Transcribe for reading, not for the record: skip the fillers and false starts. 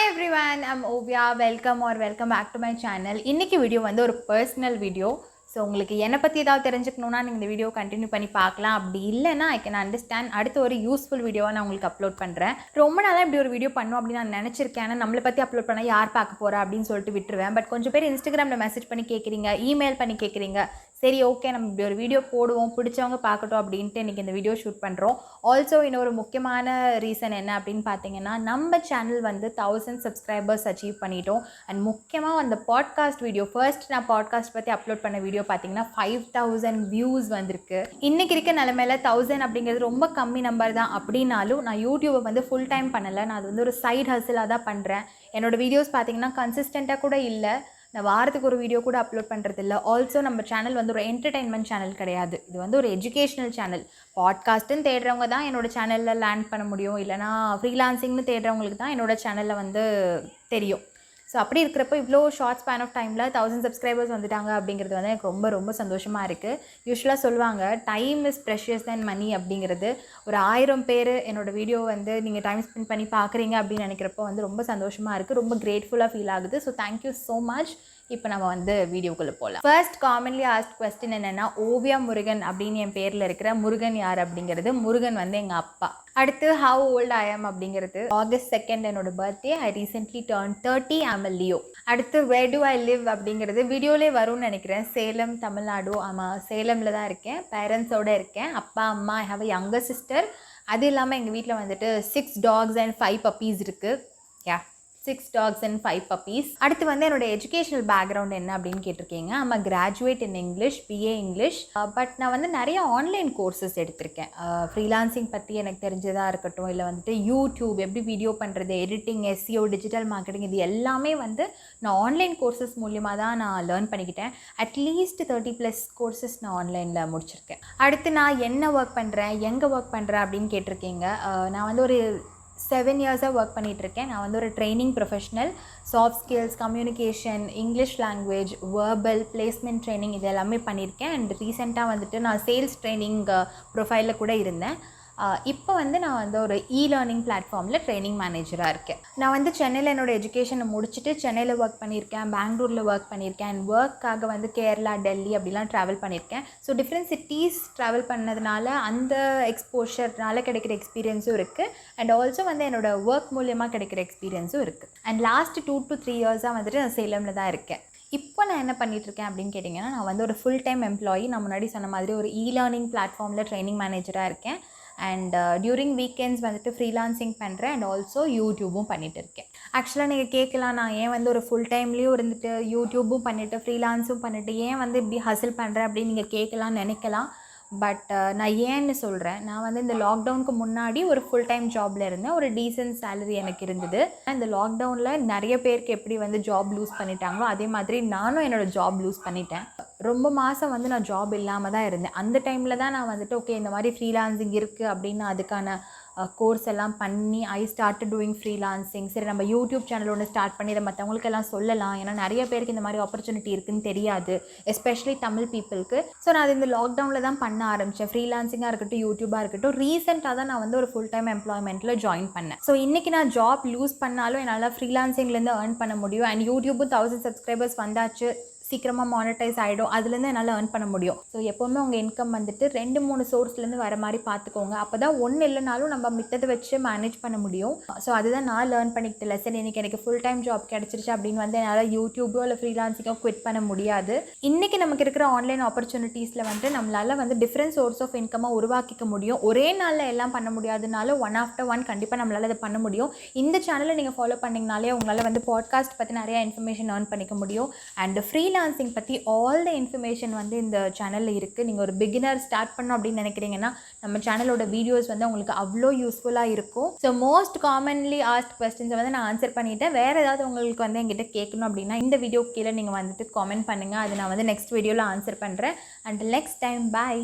everyone, I'm Oviya. Welcome back to my channel. இன்னைக்கு video வந்து ஒரு பர்சனல் வீடியோ. ஸோ உங்களுக்கு என்னை பற்றி ஏதாவது தெரிஞ்சுக்கணுன்னா நீங்கள் இந்த வீடியோ கண்டினியூ பண்ணி பார்க்கலாம். அப்படி இல்லைன்னா ஐ கேன் அண்டர்ஸ்டாண்ட். அடுத்து ஒரு யூஸ்ஃபுல் வீடியோவை நான் உங்களுக்கு அப்லோட் பண்ணுறேன். ரொம்ப நாளாக இப்படி ஒரு வீடியோ பண்ணும் அப்படின்னு நான் நினச்சிருக்கேன். ஆனால் நம்மளை பற்றி அப்லோட் பண்ணால் யார் பார்க்க போகிறா அப்படின்னு சொல்லிட்டு விட்டுருவேன். பட் கொஞ்சம் பேர் இன்ஸ்டாகிராமில் மெசேஜ் பண்ணி கேட்குறீங்க, இமெயில் பண்ணி கேட்குறீங்க. சரி, ஓகே, நம்ம இப்படி ஒரு வீடியோ போடுவோம், பிடிச்சவங்க பார்க்கட்டும் அப்படின்ட்டு இன்றைக்கி இந்த வீடியோ ஷூட் பண்ணுறோம். ஆல்சோ இன்னொரு முக்கியமான ரீசன் என்ன அப்படின்னு பார்த்தீங்கன்னா, நம்ம சேனல் வந்து 1000 சப்ஸ்கிரைபர்ஸ் அச்சீவ் பண்ணிட்டோம். அண்ட் முக்கியமாக அந்த பாட்காஸ்ட் வீடியோ, ஃபர்ஸ்ட் நான் பாட்காஸ்ட் பற்றி அப்லோட் பண்ண வீடியோ பார்த்தீங்கன்னா 5000 வியூஸ் வந்திருக்கு. இன்றைக்கி இருக்க நிலமையில 1000 அப்படிங்கிறது ரொம்ப கம்மி நம்பர் தான். அப்படின்னாலும் நான் யூடியூப்பை வந்து ஃபுல் டைம் பண்ணலை, நான் அது வந்து ஒரு சைட் ஹசிலாக தான் பண்ணுறேன். என்னோடய வீடியோஸ் பார்த்தீங்கன்னா கன்சிஸ்டண்ட்டாக கூட இல்லை, நான் வாரத்துக்கு ஒரு வீடியோ கூட அப்லோட் பண்ணுறதில்ல. ஆல்சோ நம்ம சேனல் வந்து ஒரு என்டர்டெயின்மெண்ட் சேனல் கிடையாது, இது வந்து ஒரு எஜுகேஷ்னல் சேனல். பாட்காஸ்ட்டுன்னு தேடுறவங்க தான் என்னோடய சேனலில் லேண்ட் பண்ண முடியும், இல்லைனா ஃப்ரீலான்சிங்னு தேடுறவங்களுக்கு தான் என்னோடய சேனலில் வந்து தெரியும். ஸோ அப்படி இருக்கிறப்போ இவ்வளோ ஷார்ட் ஸ்பேன் ஆஃப் டைமில் 1000 சப்ஸ்கிரைபர்ஸ் வந்துட்டாங்க அப்படிங்கிறது வந்து எனக்கு ரொம்ப ரொம்ப சந்தோஷமாக இருக்குது. யூஸ்வலாக சொல்லுவாங்க டைம் இஸ் ப்ரெஷியஸ் தென் மணி அப்படிங்கிறது. ஒரு 1000 பேர் என்னோடய வீடியோ வந்து நீங்கள் டைம் ஸ்பெண்ட் பண்ணி பார்க்குறீங்க அப்படின்னு நினைக்கிறப்போ வந்து ரொம்ப சந்தோஷமாக இருக்குது, ரொம்ப கிரேட்ஃபுல்லாக ஃபீல் ஆகுது. So thank you so much. இப்போ நம்ம வந்து வீடியோக்குள்ளே போகலாம். ஃபர்ஸ்ட் காமன்லி ஆஸ்ட் கொஸ்டின் என்னென்னா, ஓவியா முருகன் அப்படின்னு என் பேரில் இருக்கிற முருகன் யார் அப்படிங்கிறது. முருகன் வந்து எங்கள் அப்பா. அடுத்து ஹவ் ஓல்ட் ஐ எம் அப்படிங்கிறது. August 2 என்னோட birthday. I recently turn 30. I'm a Leo. அடுத்து வேர் டு ஐ லிவ் அப்படிங்கிறது வீடியோலே வரும்னு நினைக்கிறேன். சேலம், தமிழ்நாடு. ஆமாம், சேலமில் தான் இருக்கேன், பேரண்ட்ஸோடு இருக்கேன். அப்பா, அம்மா, I have a younger sister. அது இல்லாமல் எங்கள் வீட்டில் வந்துட்டு 6 dogs and 5 puppies இருக்குது. 6 dogs and 5 puppies. அடுத்து வந்து என்னோட எஜுகேஷனல் பேக்ரவுண்ட் என்ன அப்படின்னு கேட்டிருக்கீங்க. ஆமாம், graduate in English, BA English. But நான் வந்து நிறைய ஆன்லைன் கோர்சஸ் எடுத்திருக்கேன். ஃப்ரீலான்சிங் பற்றி எனக்கு தெரிஞ்சதாக இருக்கட்டும், இல்லை வந்துட்டு யூடியூப் எப்படி வீடியோ பண்ணுறது, எடிட்டிங், எஸ்இஓ, டிஜிட்டல் மார்க்கெட்டிங், இது எல்லாமே வந்து நான் ஆன்லைன் கோர்சஸ் மூலியமாக தான் நான் லேர்ன் பண்ணிக்கிட்டேன். அட்லீஸ்ட் 30+ கோர்சஸ் நான் ஆன்லைனில் முடிச்சிருக்கேன். அடுத்து நான் என்ன ஒர்க் பண்ணுறேன், எங்கே ஒர்க் பண்ணுறேன் அப்படின்னு கேட்டிருக்கீங்க. நான் வந்து ஒரு 7 இயர்ஸாக ஒர்க் பண்ணிகிட்ருக்கேன். நான் வந்து ஒரு training professional. Soft skills, communication, English language, verbal, placement training இது எல்லாமே பண்ணியிருக்கேன். அண்ட் ரீசெண்டாக வந்துட்டு நான் சேல்ஸ் ட்ரைனிங் ப்ரொஃபைலில் கூட இருந்தேன். இப்போ வந்து நான் வந்து ஒரு லேர்னிங் பிளாட்ஃபார்மில் ட்ரைனிங் மேனேஜராக இருக்கேன். நான் வந்து சென்னையில் என்னோடய எஜுகேஷனை முடிச்சுட்டு சென்னையில் ஒர்க் பண்ணியிருக்கேன், பெங்களூரில் ஒர்க் பண்ணியிருக்கேன். அண்ட் ஒர்க்காக வந்து கேரளா, டெல்லி அப்படிலாம் ட்ராவல் பண்ணியிருக்கேன். ஸோ டிஃப்ரெண்ட் சிட்டிஸ் ட்ராவல் பண்ணதுனால அந்த எக்ஸ்போஷர்னால கிடைக்கிற எக்ஸ்பீரியன்ஸும் இருக்குது. அண்ட் ஆல்சோ வந்து என்னோடய ஒர்க் மூலியமாக கிடைக்கிற எக்ஸ்பீரியன்ஸும் இருக்குது. அண்ட் லாஸ்ட் 2 to 3 இயர்ஸாக வந்துட்டு நான் சேலமில் தான் இருக்கேன். இப்போ நான் என்ன பண்ணிகிட்ருக்கேன் அப்படின்னு கேட்டிங்கன்னா, நான் வந்து ஒரு ஃபுல் டைம் எம்ப்ளாயி. நான் முன்னாடி சொன்ன மாதிரி ஒரு லேர்னிங் பிளாட்ஃபார்மில் ட்ரைனிங் மேனேஜராக இருக்கேன். அண்ட் டியூரிங் வீக்கெண்ட்ஸ் வந்துட்டு ஃப்ரீலான்சிங் பண்ணுறேன். அண்ட் ஆல்சோ யூடியூபும் பண்ணிகிட்டு இருக்கேன். ஆக்சுவலாக நீங்கள் கேட்கலாம், நான் ஏன் வந்து ஒரு ஃபுல் டைம்லேயும் இருந்துட்டு யூடியூபும் பண்ணிவிட்டு ஃப்ரீலான்ஸும் பண்ணிவிட்டு ஏன் வந்து இப்படி ஹசில் பண்ணுறேன் அப்படின்னு நீங்கள் கேட்கலான்னு நினைக்கலாம். பட் நான் ஏன்னு சொல்கிறேன். நான் வந்து இந்த லாக்டவுனுக்கு முன்னாடி ஒரு ஃபுல் டைம் ஜாபில் இருந்தேன். ஒரு டீசென்ட் சேலரி எனக்கு இருந்தது. இந்த லாக்டவுனில் நிறைய பேருக்கு எப்படி வந்து ஜாப் லூஸ் பண்ணிட்டாங்களோ அதே மாதிரி நானும் என்னோடய ஜாப் லூஸ் பண்ணிட்டேன். ரொம்ப மாதம் வந்து நான் ஜாப் இல்லாமல் தான் இருந்தேன். அந்த டைமில் தான் நான் வந்துட்டு ஓகே, இந்த மாதிரி ஃப்ரீலான்சிங் இருக்குது அப்படின்னு அதுக்கான கோர்ஸ் எல்லாம் பண்ணி ஐ ஸ்டார்டட் டூயிங் ஃப்ரீலான்சிங். சரி, நம்ம யூடியூப் சேனல் ஒன்று ஸ்டார்ட் பண்ணி இதை மற்றவங்களுக்கு எல்லாம் சொல்லலாம், ஏன்னா நிறைய பேருக்கு இந்த மாதிரி ஆப்பர்ச்சுனிட்டி இருக்குதுன்னு தெரியாது, எஸ்பெஷலி தமிழ் பீப்புளுக்கு. ஸோ நான் அது இந்த லாக்டவுனில் தான் பண்ண ஆரம்பித்தேன். ஃப்ரீலான்சிங்காக இருக்கட்டும், யூடியூபாக இருக்கட்டும். ரீசெண்டாக தான் நான் வந்து ஒரு ஃபுல் டைம் எம்ப்ளாய்மெண்ட்டில் ஜாயின் பண்ணேன். ஸோ இன்றைக்கி நான் ஜாப் லூஸ் பண்ணாலும் என்னால் ஃப்ரீலான்சிங்லேருந்து ஏர்ன் பண்ண முடியும். அண்ட் யூடியூபும் 1000 சப்ஸ்கிரைபர்ஸ் வந்தாச்சு, சீக்கிரமாக மானிட்டைஸ் ஆகிடும், அதுலேருந்து என்னால் ஏர்ன் பண்ண முடியும். ஸோ எப்போவுமே உங்கள் இன்கம் வந்துட்டு 2-3 சோர்ஸ்லேருந்து வர மாதிரி பார்த்துக்கோங்க. அப்போ தான் ஒன்று இல்லைனாலும் நம்ம மித்தத்தை வச்சு மேனேஜ் பண்ண முடியும். ஸோ அதுதான் நான் லேர்ன் பண்ணிக்கிட்டல. சரி, இன்றைக்கி எனக்கு ஃபுல் டைம் ஜாப் கிடச்சிருச்சு அப்படின்னு வந்து என்னால் யூடியூபோ இல்லை ஃப்ரீலான்சிங்கோ குவிட் பண்ண முடியாது. இன்றைக்கி நமக்கு இருக்கிற ஆன்லைன் ஆப்பர்ச்சுனிட்டிஸில் வந்து நம்மளால் வந்து டிஃப்ரெண்ட் சோர்ஸ் ஆஃப் இன்கமாக உருவாக்கிக்க முடியும். ஒரே நாளில் எல்லாம் பண்ண முடியாதுனாலும் ஒன் ஆஃப்டர் ஒன் கண்டிப்பாக நம்மளால் அதை பண்ண முடியும். இந்த சேனலை நீங்கள் ஃபாலோ பண்ணிங்கனாலே உங்களால் வந்து பாட்காஸ்ட் பற்றி நிறையா இன்ஃபர்மேஷன் ஏர்ன் பண்ணிக்க முடியும். அண்ட் ஃப்ரீலான்சிங் பற்றி ஆல் த இன்ஃபர்மேஷன் வந்து இந்த சேனலில் இருக்குது. நீங்கள் ஒரு பிகினர் ஸ்டார்ட் பண்ணணும் அப்படின்னு நினைக்கிறீங்கன்னா நம்ம சேனலோட வீடியோஸ் வந்து உங்களுக்கு அவ்வளோ யூஸ்ஃபுல்லாக இருக்கும். ஸோ மோஸ்ட் காமன்லி ஆஸ்ட் கொஸ்டின்ஸை வந்து நான் ஆன்சர் பண்ணிவிட்டேன். வேறு ஏதாவது உங்களுக்கு வந்து என்கிட்ட கேட்கணும் அப்படின்னா இந்த வீடியோ கீழே நீங்கள் வந்துட்டு காமெண்ட் பண்ணுங்கள், அது நான் வந்து நெக்ஸ்ட் வீடியோவில் ஆன்சர் பண்ணுறேன். And next time, bye.